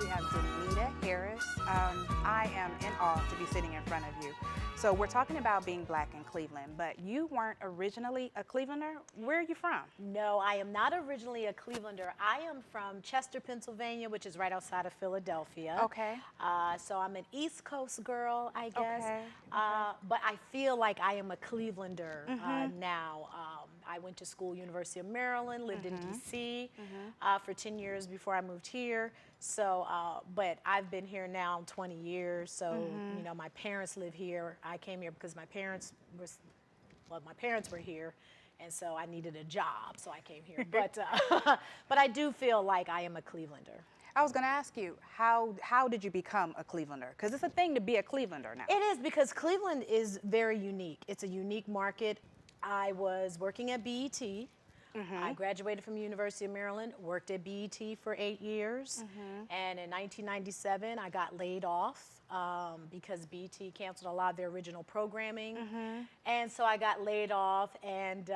We have Danita Harris. I am in awe to be sitting in front of you. So we're talking about being black in Cleveland, but you weren't originally a Clevelander. Where are you from? No, I am not originally a Clevelander. I am from Chester, Pennsylvania, which is right outside of Philadelphia. Okay. So I'm an East Coast girl, I guess. Okay. But I feel like I am a Clevelander now. I went to school, University of Maryland, lived in D.C. For 10 years before I moved here. So, but I've been here now 20 years. So, you know, my parents live here. I came here because my parents were here. And so I needed a job, so I came here. But I do feel like I am a Clevelander. I was going to ask you, how did you become a Clevelander? Because it's a thing to be a Clevelander now. It is, because Cleveland is very unique. It's a unique market. I was working at BET. I graduated from University of Maryland, worked at BET for 8 years. And in 1997, I got laid off because BET canceled a lot of their original programming. And so I got laid off, and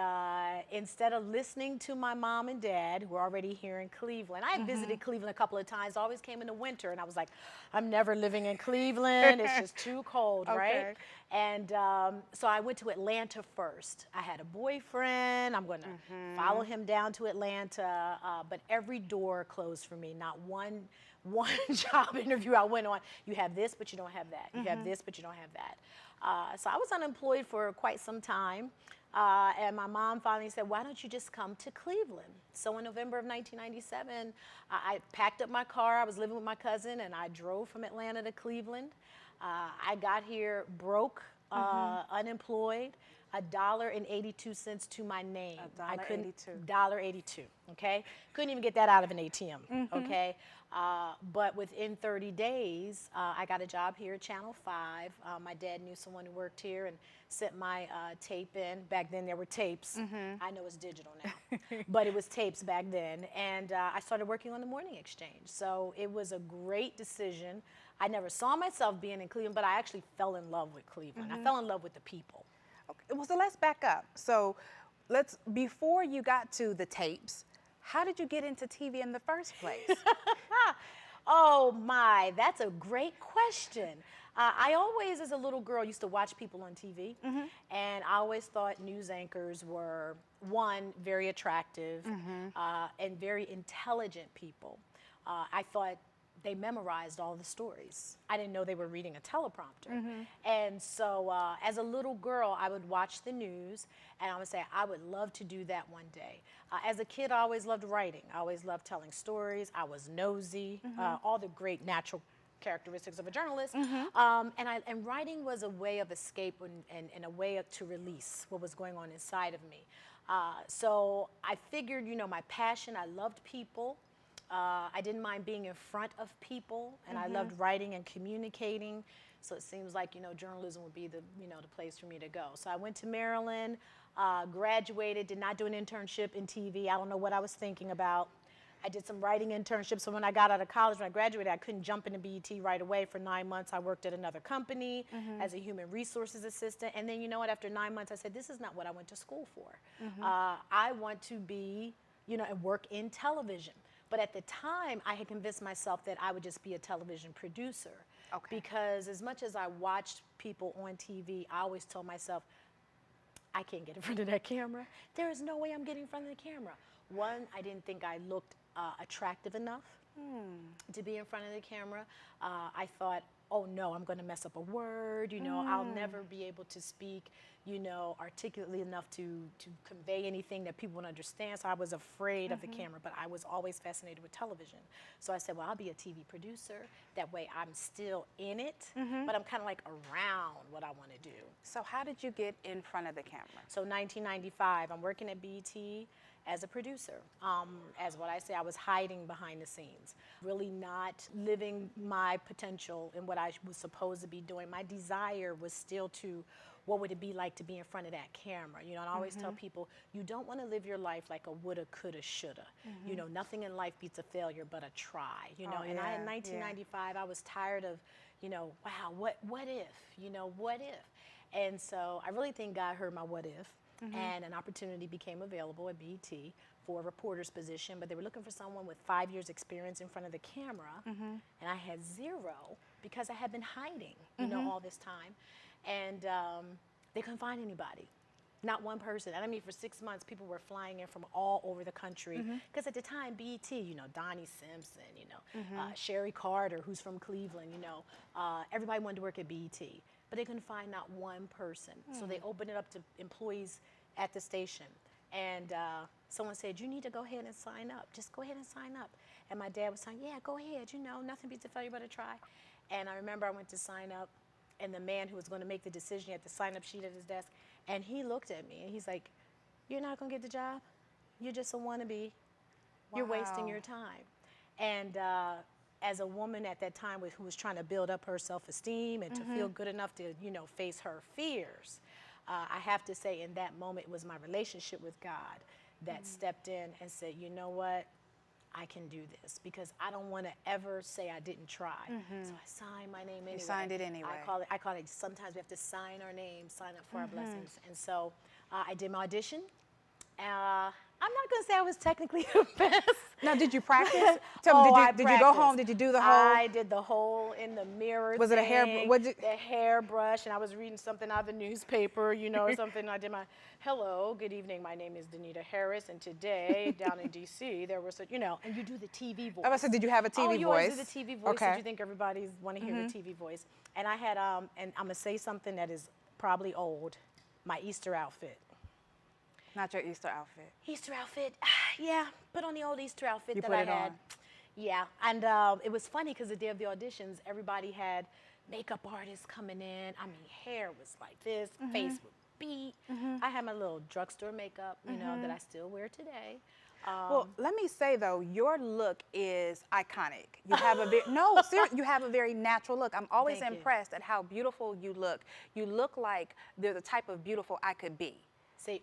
instead of listening to my mom and dad, who were already here in Cleveland, I had visited Cleveland a couple of times, always came in the winter, and I was like, I'm never living in Cleveland, it's just too cold, right? And so I went to Atlanta first. I had a boyfriend, I'm gonna follow him down to Atlanta, but every door closed for me, not one job interview I went on. You have this, but you don't have that. You have this, but you don't have that. So I was unemployed for quite some time. And my mom finally said, why don't you just come to Cleveland? So in November of 1997, I packed up my car. I was living with my cousin, and I drove from Atlanta to Cleveland. I got here broke, unemployed, $1.82 to my name. $1.82, okay? Couldn't even get that out of an ATM, okay? But within 30 days, I got a job here at Channel 5. My dad knew someone who worked here and sent my tape in. Back then there were tapes. I know it's digital now, but it was tapes back then. And I started working on the Morning Exchange. So it was a great decision. I never saw myself being in Cleveland, but I actually fell in love with Cleveland. I fell in love with the people. Okay. Well, so let's back up. So before you got to the tapes, how did you get into TV in the first place? Oh my, that's a great question. I always, as a little girl, used to watch people on TV, and I always thought news anchors were, one, very attractive and very intelligent people. I thought they memorized all the stories. I didn't know they were reading a teleprompter. And so as a little girl, I would watch the news, and I would say, I would love to do that one day. As a kid, I always loved writing. I always loved telling stories. I was nosy, all the great natural characteristics of a journalist. And writing was a way of escape and a way to release what was going on inside of me. So I figured, you know, my passion, I loved people. I didn't mind being in front of people, and I loved writing and communicating. So it seems like, you know, journalism would be the place for me to go. So I went to Maryland, graduated, did not do an internship in TV. I don't know what I was thinking about. I did some writing internships. So when I got out of college, when I graduated, I couldn't jump into BET right away. For 9 months, I worked at another company as a human resources assistant. And then, you know what, after 9 months, I said, this is not what I went to school for. I want to be, you know, and work in television. But at the time, I had convinced myself that I would just be a television producer. Because as much as I watched people on TV, I always told myself, I can't get in front of that camera. There is no way I'm getting in front of the camera. One, I didn't think I looked attractive enough to be in front of the camera. I thought, oh no, I'm going to mess up a word. You know, I'll never be able to speak, you know, articulately enough to convey anything that people would understand. So I was afraid of the camera, but I was always fascinated with television. So I said, well, I'll be a TV producer. That way I'm still in it, but I'm kind of like around what I want to do. So how did you get in front of the camera? So 1995, I'm working at BET as a producer. As what I say, I was hiding behind the scenes, really not living my potential in what I was supposed to be doing. My desire was still to, what would it be like to be in front of that camera? You know, and I always tell people, you don't want to live your life like a woulda, coulda, shoulda. You know, nothing in life beats a failure but a try, you know. And in 1995, I was tired of, you know, wow, what if? You know, what if? And so I really think God heard my what if. and an opportunity became available at BET for a reporter's position, but they were looking for someone with 5 years experience in front of the camera, and I had 0 because I had been hiding, you know, all this time, and they couldn't find anybody. Not one person. And I mean, for 6 months, people were flying in from all over the country. Because at the time, BET, you know, Donnie Simpson, you know, Sherry Carter, who's from Cleveland, you know, everybody wanted to work at BET. But they couldn't find not one person. So they opened it up to employees at the station. And someone said, you need to go ahead and sign up. Just go ahead and sign up. And my dad was saying, yeah, go ahead. You know, nothing beats a failure but a try. And I remember I went to sign up. And the man who was going to make the decision had the sign-up sheet at his desk. And he looked at me and he's like, you're not going to get the job? You're just a wannabe. You're wasting your time. And as a woman at that time who was trying to build up her self-esteem and to feel good enough to, you know, face her fears, I have to say in that moment it was my relationship with God that stepped in and said, you know what? I can do this because I don't want to ever say I didn't try. So I signed my name anyway. You signed it anyway. I call it sometimes we have to sign our name, sign up for our blessings. And so I did my audition. I'm not going to say I was technically the best. Now, did you practice? Tell me, did you go home? Did you do the whole? I did the whole in the mirror. Was it a hair? The hairbrush, and I was reading something out of the newspaper, you know, or something. I did my, hello, good evening. My name is Danita Harris, and today down in D.C. there was a, you know, and you do the TV voice. I said, did you have a TV voice? You always do the TV voice. Okay. Did you think everybody's want to hear the TV voice? And I had, and I'm gonna say something that is probably old, my Easter outfit. Not your Easter outfit. Easter outfit, yeah. Put on the old Easter outfit that I had. On. Yeah, and it was funny because the day of the auditions, everybody had makeup artists coming in. I mean, hair was like this, face would beat. I had my little drugstore makeup, you know, that I still wear today. Well, let me say though, your look is iconic. You have a you have a very natural look. I'm always impressed at how beautiful you look. You look like they're the type of beautiful I could be. See,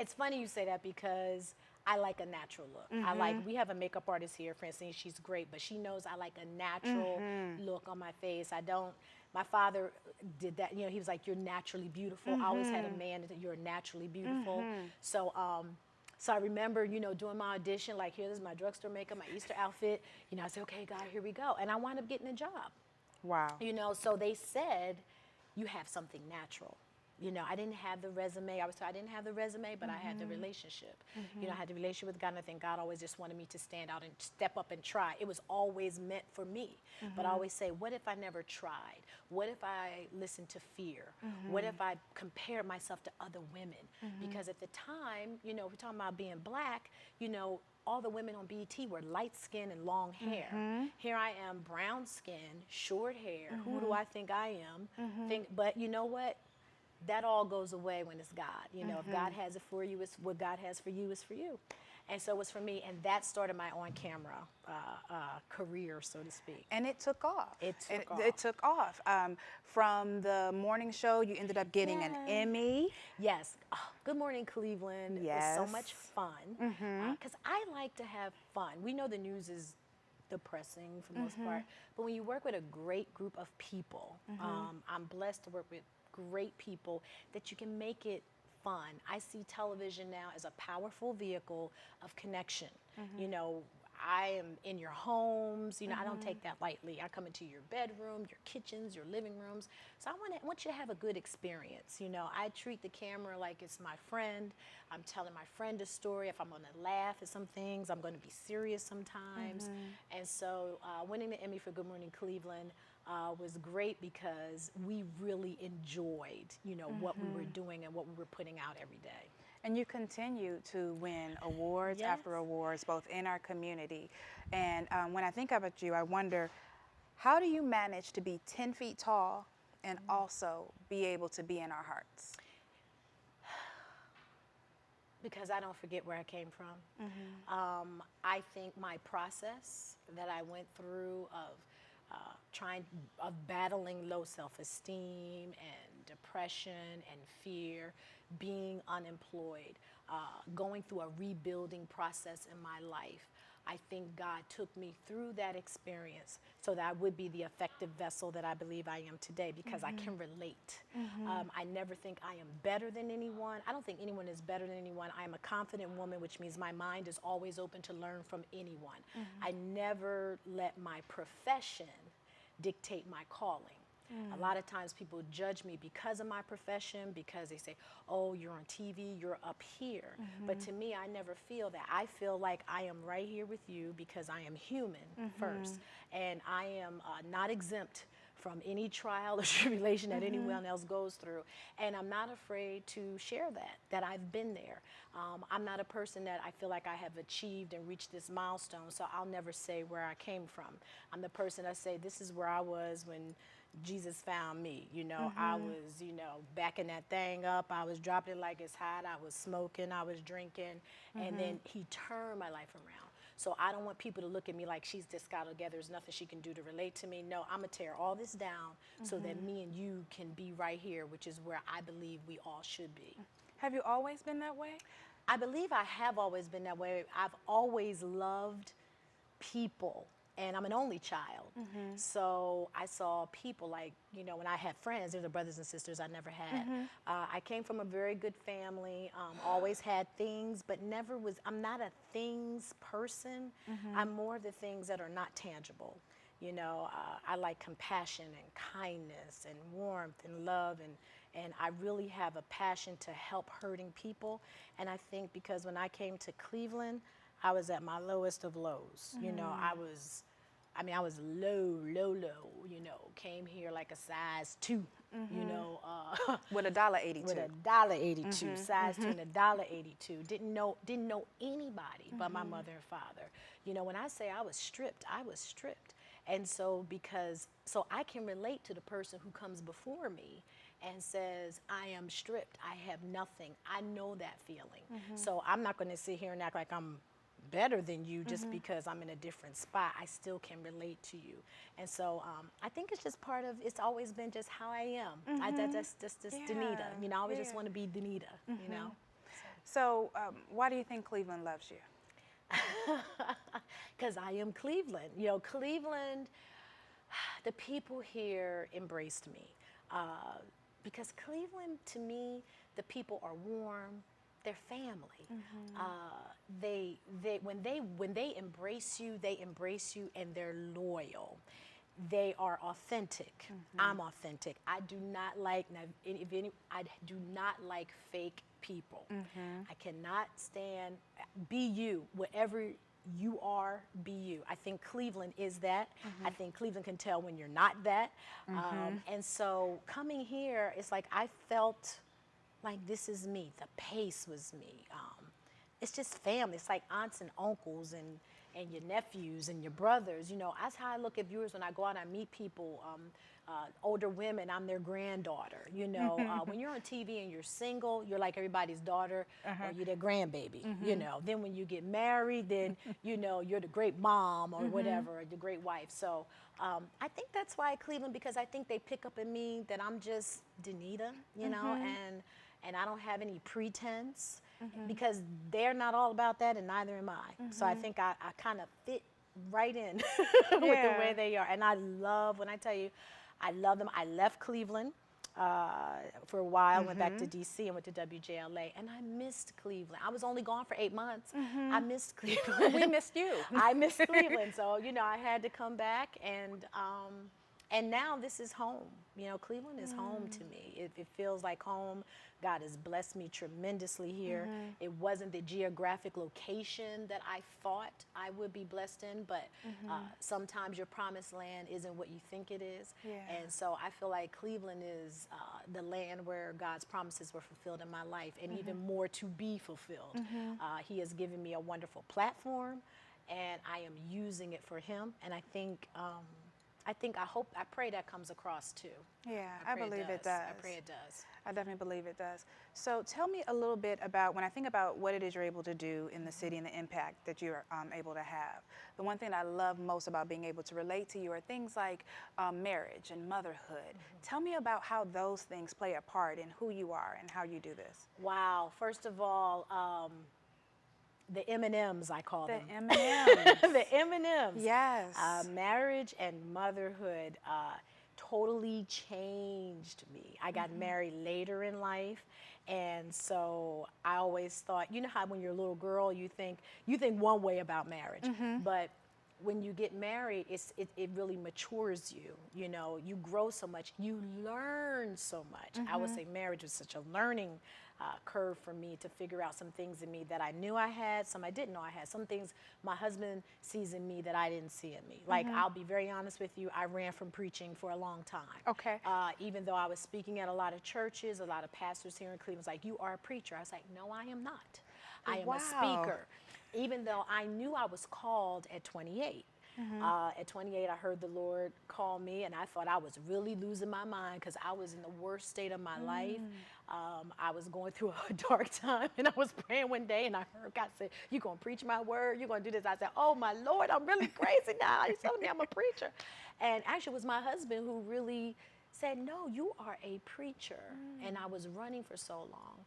it's funny you say that because I like a natural look. I like, we have a makeup artist here, Francine, she's great, but she knows I like a natural look on my face. I don't, my father did that, you know, he was like, you're naturally beautiful. I always had a man that you're naturally beautiful. So, so I remember, you know, doing my audition, like, here's my drugstore makeup, my Easter outfit. You know, I said, okay, God, here we go. And I wound up getting a job. Wow. You know, so they said, you have something natural. You know, I didn't have the resume. I was told I didn't have the resume, but I had the relationship. You know, I had the relationship with God, and I think God always just wanted me to stand out and step up and try. It was always meant for me. But I always say, what if I never tried? What if I listened to fear? What if I compared myself to other women? Because at the time, you know, we're talking about being black, you know, all the women on BET were light skin and long hair. Here I am, brown skin, short hair. Who do I think I am? But you know what? That all goes away when it's God. You know, if God has it for you, it's what God has for you is for you. And so it was for me, and that started my on-camera career, so to speak. And it took off. It took off. It took off. From the morning show, you ended up getting an Emmy. Yes. Oh, Good Morning Cleveland. Yes. It was so much fun. Because I like to have fun. We know the news is depressing for the most part, but when you work with a great group of people, I'm blessed to work with great people that you can make it fun. I see television now as a powerful vehicle of connection. You know, I am in your homes, you know, I don't take that lightly. I come into your bedroom, your kitchens, your living rooms. So I want you to have a good experience. You know, I treat the camera like it's my friend. I'm telling my friend a story. If I'm gonna laugh at some things, I'm gonna be serious sometimes. And so winning the Emmy for Good Morning Cleveland was great because we really enjoyed, you know, what we were doing and what we were putting out every day. And you continue to win awards after awards, both in our community. And when I think about you, I wonder, how do you manage to be 10 feet tall and also be able to be in our hearts? Because I don't forget where I came from. I think my process that I went through of battling low self-esteem and depression and fear, being unemployed, going through a rebuilding process in my life. I think God took me through that experience so that I would be the effective vessel that I believe I am today, because I can relate. I never think I am better than anyone. I don't think anyone is better than anyone. I am a confident woman, which means my mind is always open to learn from anyone. I never let my profession dictate my calling. A lot of times people judge me because of my profession, because they say, oh, you're on TV, you're up here. But to me, I never feel that. I feel like I am right here with you because I am human first. And I am not exempt from any trial or tribulation that anyone else goes through. And I'm not afraid to share that I've been there. I'm not a person that I feel like I have achieved and reached this milestone, so I'll never say where I came from. I'm the person that say, this is where I was when Jesus found me. You know, I was, you know, backing that thing up. I was dropping it like it's hot. I was smoking. I was drinking. And then he turned my life around. So I don't want people to look at me like she's just got it together. There's nothing she can do to relate to me. No, I'm going to tear all this down so that me and you can be right here, which is where I believe we all should be. Have you always been that way? I believe I have always been that way. I've always loved people. And I'm an only child. So I saw people like, you know, when I had friends, they were the brothers and sisters I never had. I came from a very good family, always had things, but never was, I'm not a things person. I'm more of the things that are not tangible. You know, I like compassion and kindness and warmth and love, and I really have a passion to help hurting people. And I think because when I came to Cleveland, I was at my lowest of lows. You know, I was low, you know, came here like a size 2, you know. With $1.82. With $1.82, size 2 and $1.82. Didn't know anybody but my mother and father. You know, when I say I was stripped, I was stripped. And so so I can relate to the person who comes before me and says, I am stripped, I have nothing. I know that feeling. So I'm not gonna sit here and act like I'm better than you just because I'm in a different spot. I still can relate to you. And so I think it's just part of, it's always been just how I am. That's just Danita. You know, I always just want to be Danita, you know. So why do you think Cleveland loves you? Because I am Cleveland. You know, Cleveland, the people here embraced me. Because Cleveland, to me, the people are warm. They're family. When they embrace you and they're loyal. They are authentic. I'm authentic. I do not like fake people. I cannot stand. Be you. Whatever you are, be you. I think Cleveland is that. I think Cleveland can tell when you're not that. And so coming here, it's like I felt like this is me. The pace was me. It's just family. It's like aunts and uncles and your nephews and your brothers. You know, that's how I look at viewers when I go out and I meet people. Older women, I'm their granddaughter. You know, when you're on TV and you're single, you're like everybody's daughter, or you're their grandbaby. You know, then when you get married, then you know you're the great mom or whatever, or the great wife. So I think that's why Cleveland, because I think they pick up in me that I'm just Danita, you know, and I don't have any pretense, because they're not all about that, and neither am I. So I think I kind of fit right in with the way they are. And I love, when I tell you, I love them. I left Cleveland for a while, went back to DC and went to WJLA, and I missed Cleveland. I was only gone for 8 months. I missed Cleveland. We missed you. I missed Cleveland, so you know I had to come back, and now this is home. You know, Cleveland is home to me. It feels like home. God has blessed me tremendously here. It wasn't the geographic location that I thought I would be blessed in, but sometimes your promised land isn't what you think it is. And so I feel like Cleveland is the land where God's promises were fulfilled in my life, and even more to be fulfilled. He has given me a wonderful platform, and I am using it for Him. And I pray that comes across too. Yeah, I believe it does. I pray it does. I definitely believe it does. So tell me a little bit about, when I think about what it is you're able to do in the city and the impact that you're able to have, the one thing I love most about being able to relate to you are things like marriage and motherhood. Tell me about how those things play a part in who you are and how you do this. Wow. First of all, the M&Ms, I call The them. M&Ms. The M&Ms. Yes. Marriage and motherhood totally changed me. I got married later in life, and so I always thought, you know how when you're a little girl, you think one way about marriage, but when you get married, it really matures you. You know, you grow so much, you learn so much. I would say marriage was such a learning curve for me to figure out some things in me that I knew I had, some I didn't know I had, some things my husband sees in me that I didn't see in me. Like, I'll be very honest with you, I ran from preaching for a long time. Okay. Even though I was speaking at a lot of churches, a lot of pastors here in Cleveland was like, you are a preacher. I was like, no, I am not. I am a speaker. Even though I knew I was called at 28. At 28, I heard the Lord call me, and I thought I was really losing my mind because I was in the worst state of my life. I was going through a dark time, and I was praying one day, and I heard God say, you're going to preach my word, you're going to do this. I said, oh, my Lord, I'm really crazy now. He's telling me I'm a preacher. And actually, it was my husband who really said, no, you are a preacher. And I was running for so long.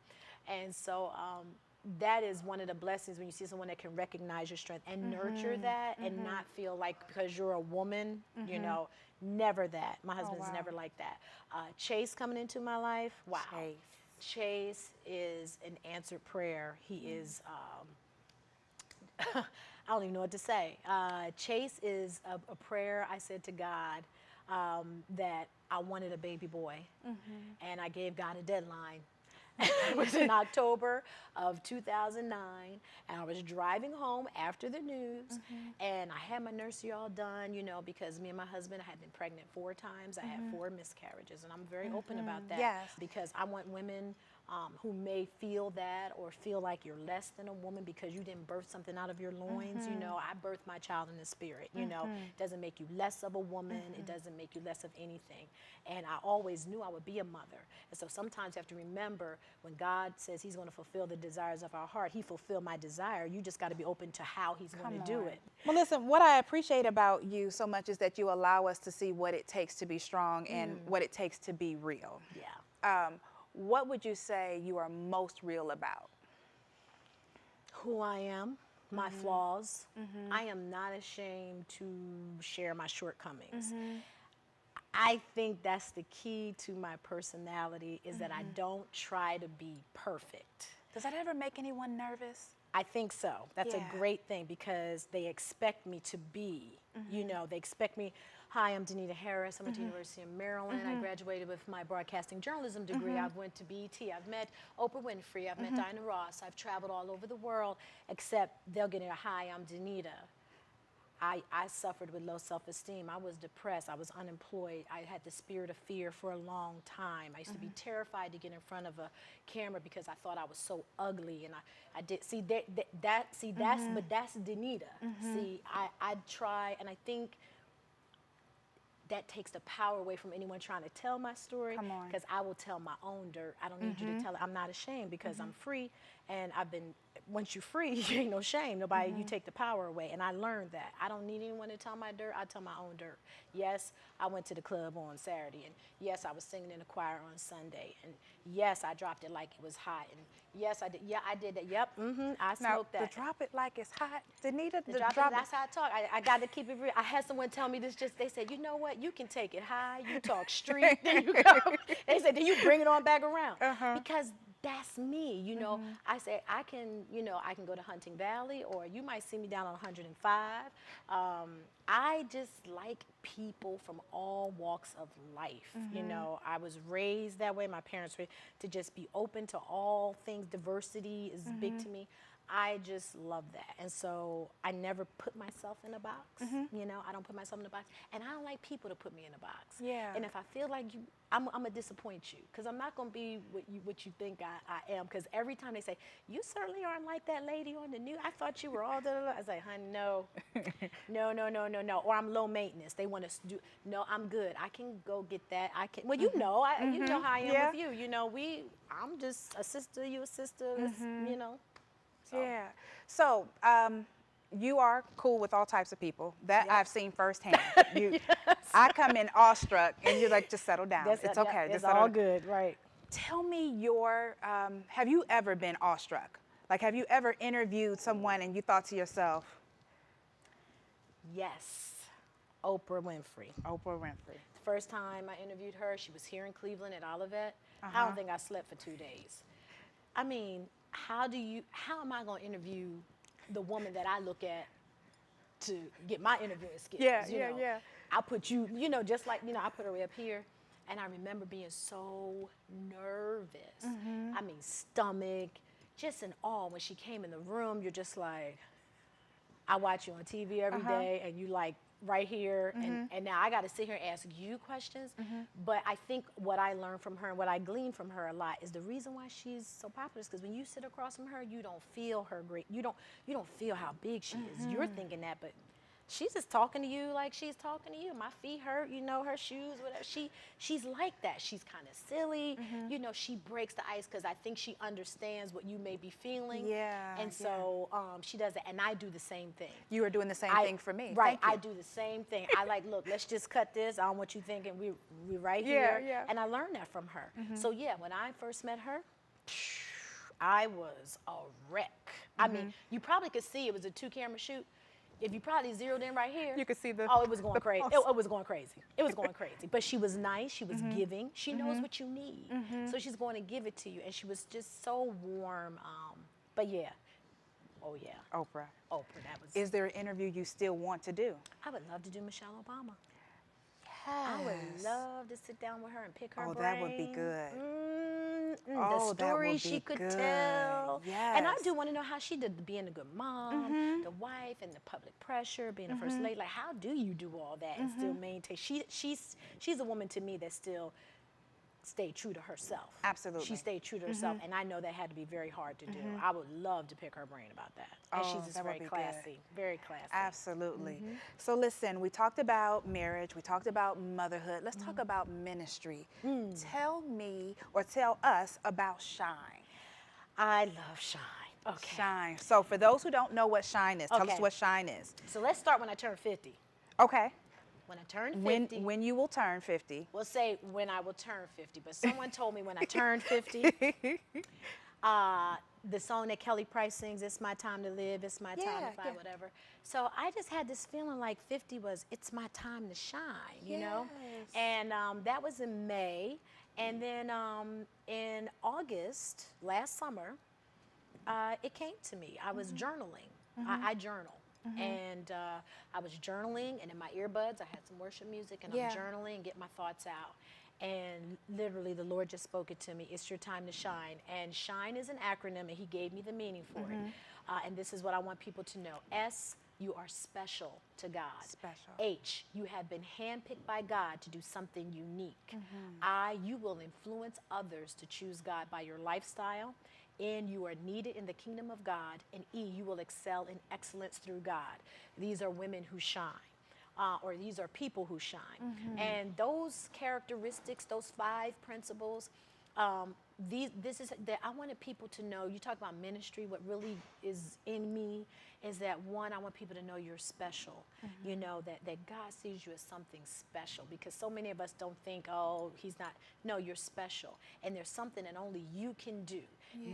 And so that is one of the blessings when you see someone that can recognize your strength and nurture that and not feel like because you're a woman, you know, never that. My husband's never like that. Chase coming into my life, wow. Chase is an answered prayer. He is, I don't even know what to say. Chase is a prayer I said to God that I wanted a baby boy, and I gave God a deadline. It was in October of 2009, and I was driving home after the news, and I had my nursery all done, you know, because me and my husband, I had been pregnant 4 times. I had 4 miscarriages, and I'm very open about that because I want women who may feel that or feel like you're less than a woman because you didn't birth something out of your loins. You know, I birthed my child in the spirit. You know, it doesn't make you less of a woman. It doesn't make you less of anything. And I always knew I would be a mother. And so sometimes you have to remember when God says he's going to fulfill the desires of our heart, he fulfilled my desire. You just got to be open to how he's going to do it. Well, listen, what I appreciate about you so much is that you allow us to see what it takes to be strong and what it takes to be real. Yeah. What would you say you are most real about? Who I am, my flaws. I am not ashamed to share my shortcomings. I think that's the key to my personality is that I don't try to be perfect. Does that ever make anyone nervous? I think so. That's a great thing because they expect me to be, you know, they expect me. Hi, I'm Danita Harris. I'm at the University of Maryland. I graduated with my broadcasting journalism degree. I've went to BET. I've met Oprah Winfrey. I've met Diana Ross. I've traveled all over the world, except they'll get a hi, I'm Danita. I suffered with low self-esteem. I was depressed. I was unemployed. I had the spirit of fear for a long time. I used to be terrified to get in front of a camera because I thought I was so ugly. And I did see that's but that's Danita. See, I try, and I think that takes the power away from anyone trying to tell my story because I will tell my own dirt. I don't need you to tell it. I'm not ashamed because I'm free, and once you're free, you ain't no shame. Nobody, you take the power away, and I learned that. I don't need anyone to tell my dirt. I tell my own dirt. Yes, I went to the club on Saturday, and yes, I was singing in the choir on Sunday, and yes, I dropped it like it was hot, and yes, I did. Yeah, I did that. Yep, I smoked that. The drop it like it's hot, Danita. The drop it, that's how I talk. I got to keep it real. I had someone tell me this. They said, you know what? You can take it high. You talk street. There you go. They said, then you bring it on back around because that's me. You know, I say I can go to Hunting Valley, or you might see me down on 105. I just like people from all walks of life. You know, I was raised that way. My parents were to just be open to all things. Diversity is big to me. I just love that. And so I never put myself in a box. You know, I don't put myself in a box. And I don't like people to put me in a box. Yeah. And if I feel like I'm going to disappoint you because I'm not going to be what you think I am. Because every time they say, you certainly aren't like that lady on the news. I thought you were all da da da. I say, honey, no. No. Or I'm low maintenance. They want to do, no, I'm good. I can go get that. I can, well, you know, you know how I am with you. You know, I'm just a sister, you a sister, you know. So. Yeah. So you are cool with all types of people. That I've seen firsthand. I come in awestruck, and you're like, just settle down. It's okay. It's all good, right. Tell me have you ever been awestruck? Like, have you ever interviewed someone and you thought to yourself, Yes, Oprah Winfrey. Oprah Winfrey? The first time I interviewed her, she was here in Cleveland at Olivet. I don't think I slept for 2 days. I mean, how am I going to interview the woman that I look at to get my interviewing skills? Yeah, you know? yeah. I put you, just like, I put her way up here. And I remember being so nervous. I mean, stomach, just in awe. When she came in the room, you're just like, I watch you on TV every day, and you like right here, and now I got to sit here and ask you questions. But I think what I learned from her and what I gleaned from her a lot is the reason why she's so popular is because when you sit across from her, you don't feel her great. You don't feel how big she is. You're thinking that, but she's just talking to you like she's talking to you. My feet hurt, her shoes, whatever. She's like that. She's kind of silly. She breaks the ice because I think she understands what you may be feeling. Yeah. And so she does it, and I do the same thing. You are doing the same thing for me. Right. Thank you. I do the same thing. I like, look, let's just cut this. I don't want you thinking we right here. Yeah. And I learned that from her. So yeah, when I first met her, I was a wreck. I mean, you probably could see it was a 2-camera shoot. If you probably zeroed in right here, You could see the. oh, it was going crazy. pulse. It was going crazy. It was going crazy. But she was nice. She was giving. She knows what you need. So she's going to give it to you. And she was just so warm. But yeah. Oh, yeah. Oprah. Oprah, that was. Is there an interview you still want to do? I would love to do Michelle Obama. Yes. I would love to sit down with her and pick her brain. Oh, that would be good. The story she could tell. Yes. And I do want to know how she did being a good mom, the wife, and the public pressure, being a first lady. Like, how do you do all that and still maintain? She's a woman to me that still stayed true to herself. Absolutely. She stayed true to herself, and I know that had to be very hard to do. I would love to pick her brain about that. And Oh, she's just that would very be classy, very classy. Absolutely. So listen, we talked about marriage, we talked about motherhood. Let's talk about ministry. Tell me or tell us about Shine. I love Shine. Okay. Shine. So for those who don't know what Shine is, tell us Okay. what Shine is. So let's start when I turn 50. Okay. When I turn 50. When you will turn 50. We'll say when I will turn 50, but someone told me when I turned 50, the song that Kelly Price sings, "It's my time to live, it's my time to fly," whatever. So I just had this feeling like 50 was, it's my time to shine, you know? And that was in May. And then in August, last summer, it came to me. I was journaling. I journal. And I was journaling, and in my earbuds, I had some worship music, and I'm journaling and get my thoughts out. And literally, the Lord just spoke it to me. It's your time to shine. And shine is an acronym, and He gave me the meaning for it. And this is what I want people to know. S, you are special to God. Special. H, you have been handpicked by God to do something unique. I, you will influence others to choose God by your lifestyle. N, you are needed in the kingdom of God. And E, you will excel in excellence through God. These are women who shine. Or these are people who shine. And those characteristics, those 5 principles, this is that I wanted people to know. You talk about ministry. What really is in me is that, one, I want people to know you're special. You know, that God sees you as something special, because so many of us don't think, oh, he's not. No, you're special, and there's something that only you can do.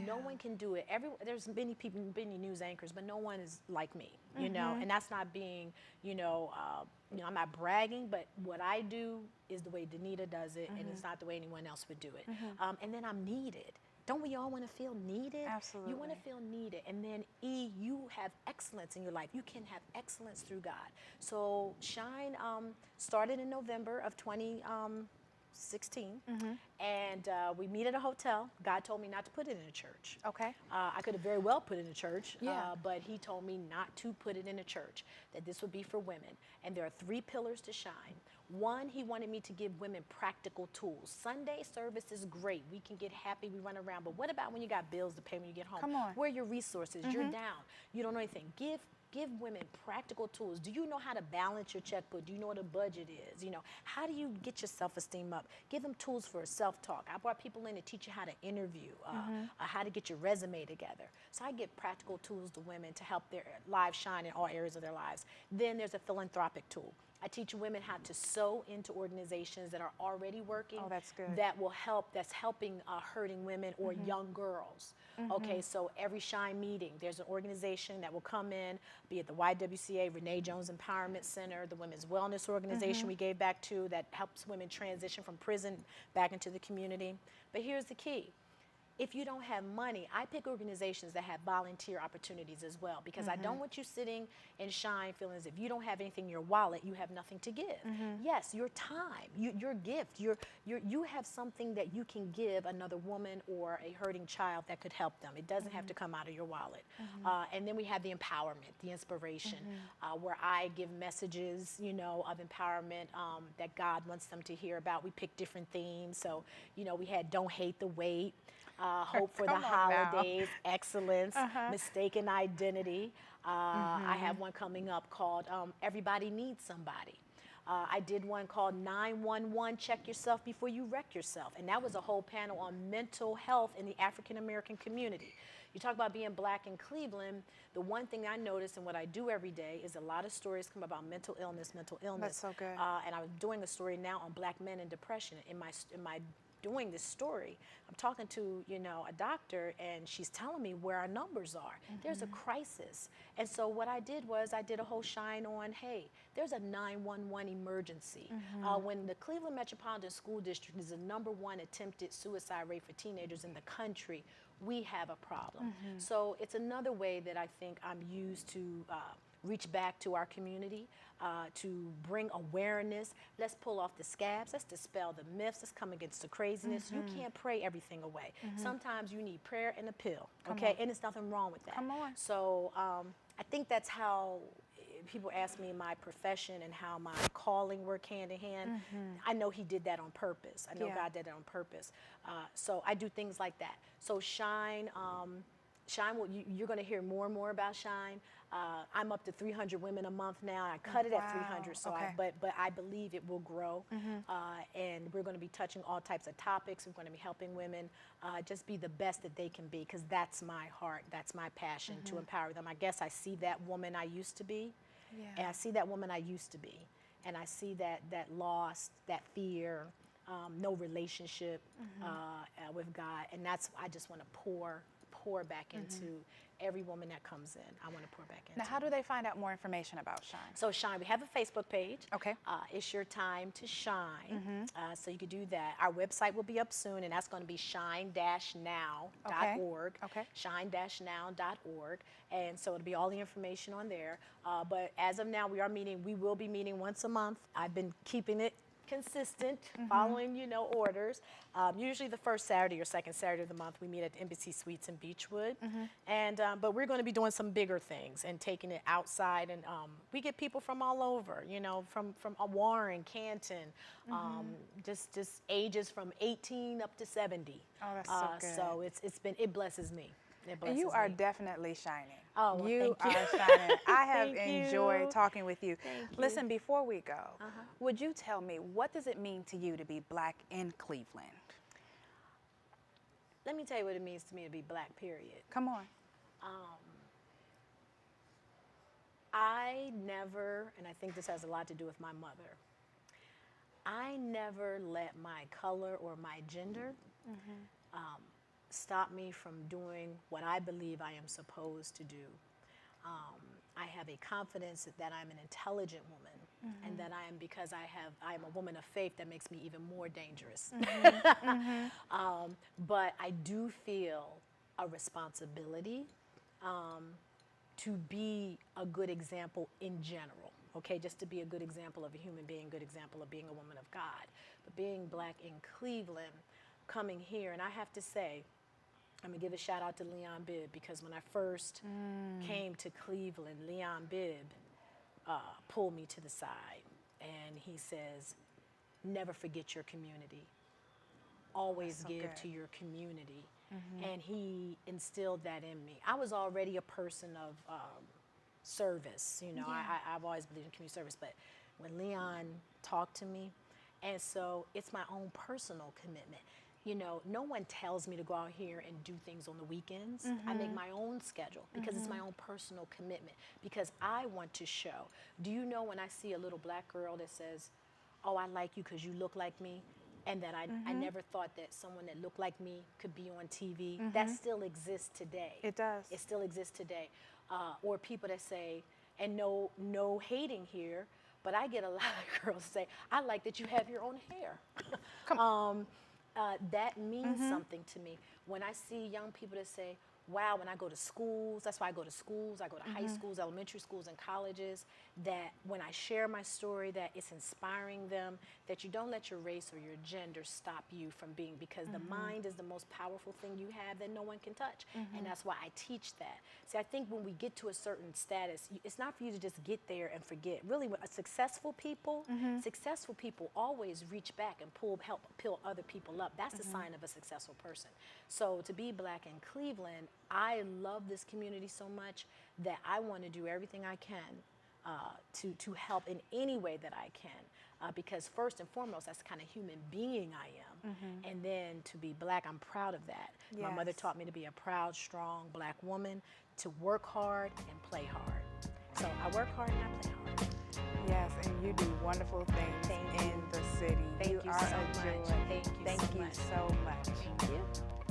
No one can do it. There's many people, many news anchors, but no one is like me. You know, and that's not being, I'm not bragging, but what I do is the way Danita does it, and it's not the way anyone else would do it. And then I'm needed. Don't we all want to feel needed? Absolutely. You want to feel needed. And then E, you have excellence in your life. You can have excellence through God. So Shine started in November of 2016, and we meet at a hotel. God told me not to put it in a church. Okay. I could have very well put it in a church, but He told me not to put it in a church, that this would be for women. And there are 3 pillars to Shine. One, He wanted me to give women practical tools. Sunday service is great. We can get happy, we run around. But what about when you got bills to pay when you get home? Come on. Where are your resources? You're down. You don't know anything. Give women practical tools. Do you know how to balance your checkbook? Do you know what a budget is? You know, how do you get your self-esteem up? Give them tools for self-talk. I brought people in to teach you how to interview, how to get your resume together. So I give practical tools to women to help their lives shine in all areas of their lives. Then there's a philanthropic tool. I teach women how to sow into organizations that are already working. Oh, that's good. That will help, that's helping hurting women or young girls. Okay, so every Shine meeting, there's an organization that will come in, be it the YWCA, Renee Jones Empowerment Center, the Women's Wellness Organization we gave back to that helps women transition from prison back into the community. But here's the key. If you don't have money, I pick organizations that have volunteer opportunities as well, because I don't want you sitting in Shine feeling as if you don't have anything in your wallet, you have nothing to give. Yes, your time, your gift, you have something that you can give another woman or a hurting child that could help them. It doesn't have to come out of your wallet. And then we have the empowerment, the inspiration, where I give messages, you know, of empowerment that God wants them to hear about. We pick different themes. So, you know, we had Don't Hate the Wait. Hope for the holidays, excellence, mistaken identity. I have one coming up called Everybody Needs Somebody. I did one called 911, Check Yourself Before You Wreck Yourself. And that was a whole panel on mental health in the African American community. You talk about being black in Cleveland, the one thing I notice and what I do every day is a lot of stories come about mental illness. That's so good. And I'm doing a story now on black men and depression. In my doing this story, I'm talking to, you know, a doctor, and she's telling me where our numbers are. There's a crisis. And so what I did was I did a whole shine on, hey, there's a 911 emergency. When the Cleveland Metropolitan School District is the #1 attempted suicide rate for teenagers in the country, we have a problem. So it's another way that I think I'm used to reach back to our community, to bring awareness. Let's pull off the scabs. Let's dispel the myths. Let's come against the craziness. You can't pray everything away. Sometimes you need prayer and a pill, okay? And there's nothing wrong with that. Come on. So I think that's how people ask me my profession and how my calling work hand in hand. I know he did that on purpose. I know God did that on purpose. So I do things like that. So Shine, you're going to hear more and more about Shine. I'm up to 300 women a month now. I cut it at 300, so but I believe it will grow. And we're going to be touching all types of topics. We're going to be helping women just be the best that they can be, because that's my heart, that's my passion, to empower them. I guess I see that woman I used to be, and I see that woman I used to be, and I see that loss, that fear, no relationship with God, and that's I just want to pour back into every woman that comes in. I want to pour back into. Now, how do they find out more information about Shine? So Shine, we have a Facebook page. Okay. It's Your Time to Shine. So you can do that. Our website will be up soon, and that's going to be shine-now.org. Okay. Shine-now.org. And so it'll be all the information on there. But as of now, we will be meeting once a month. I've been keeping it consistent, following, you know, orders. Usually the first Saturday or second Saturday of the month, we meet at the Embassy Suites in Beechwood. And but we're going to be doing some bigger things and taking it outside. And we get people from all over, you know, from Warren, Canton, just ages from 18 up to 70. Oh, that's so good. So it blesses me. And you are definitely shining. Oh, well, you thank you. are shining. I have Thank enjoyed you. talking with you. Thank you. Listen, before we go, would you tell me, what does it mean to you to be black in Cleveland? Let me tell you what it means to me to be black, period. Come on. I never, and I think this has a lot to do with my mother, I never let my color or my gender stop me from doing what I believe I am supposed to do. I have a confidence that I'm an intelligent woman, and that I am, because I am a woman of faith, that makes me even more dangerous. But I do feel a responsibility to be a good example in general. Okay, just to be a good example of a human being, good example of being a woman of God. But being black in Cleveland, coming here, and I have to say, I'm gonna give a shout out to Leon Bibb, because when I first came to Cleveland, Leon Bibb pulled me to the side, and he says, never forget your community. Always give to your community. And he instilled that in me. I was already a person of service, you know, I've always believed in community service, but when Leon talked to me, and so it's my own personal commitment. You know, no one tells me to go out here and do things on the weekends. I make my own schedule, because it's my own personal commitment, because I want to show. Do you know, when I see a little black girl that says, oh, I like you because you look like me, and that I never thought that someone that looked like me could be on TV. That still exists today. It does. It still exists today. Or people that say, and no hating here, but I get a lot of girls say, I like that you have your own hair. Come on. That means something to me. When I see young people that say, wow, when I go to schools, that's why I go to schools, I go to high schools, elementary schools, and colleges, that when I share my story, that it's inspiring them, that you don't let your race or your gender stop you from being, because the mind is the most powerful thing you have that no one can touch. And that's why I teach that. See, I think when we get to a certain status, it's not for you to just get there and forget. Really, successful people always reach back and help pull other people up. That's the sign of a successful person. So to be Black in Cleveland, I love this community so much that I want to do everything I can to help in any way that I can. Because first and foremost, that's the kind of human being I am. And then to be Black, I'm proud of that. Yes. My mother taught me to be a proud, strong Black woman, to work hard and play hard. So I work hard and I play hard. Yes, and you do wonderful things in the city. Thank you are so a much. joy. Thank you Thank so you much. so much. Thank you.